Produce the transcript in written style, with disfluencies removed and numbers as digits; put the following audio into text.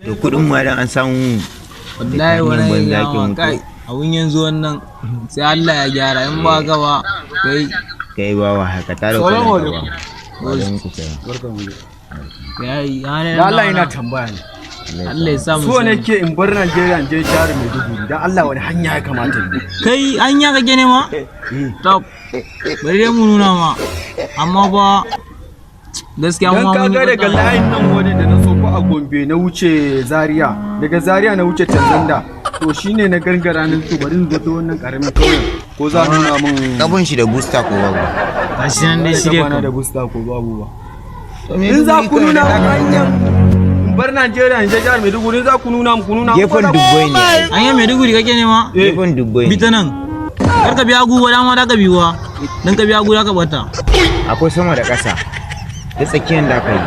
To kudin ma dan an samu wallahi wani yawa kai abun yanzu wannan sai Allah ya gyara in ba gaba kai ba wa haka tare ku ba wajen ku kai yayi Allah yana tambaya ne Allah ya samu so nake in bar Najeriya in je share Maiduguri dan Allah wani hanya ya kamata ne kai hanya kake ne ma top bari dai mu nuna ma amma ba gaskiya mu dan kaga daga layin nan wani da na soko a Gombe na wuce Zaria daga Zaria na wuce Tanzanda to shine na gargara nan to bari in zo wannan karamin kauyen ko za nuna min kabun shi da booster ko babu gashi nan dai shi dai da booster ko babu ba in za ku nuna hanyar bar Najeriya in je jihar Maiduguri za ku nuna gefen Dubai ne hanyar Maiduguri kake ne ma gefen Dubai bi ta nan kar ka biya guwa dama da ka biyuwa dan ka biya guwa ka bata akwai sama da ƙasa da tsakiyar da aka yi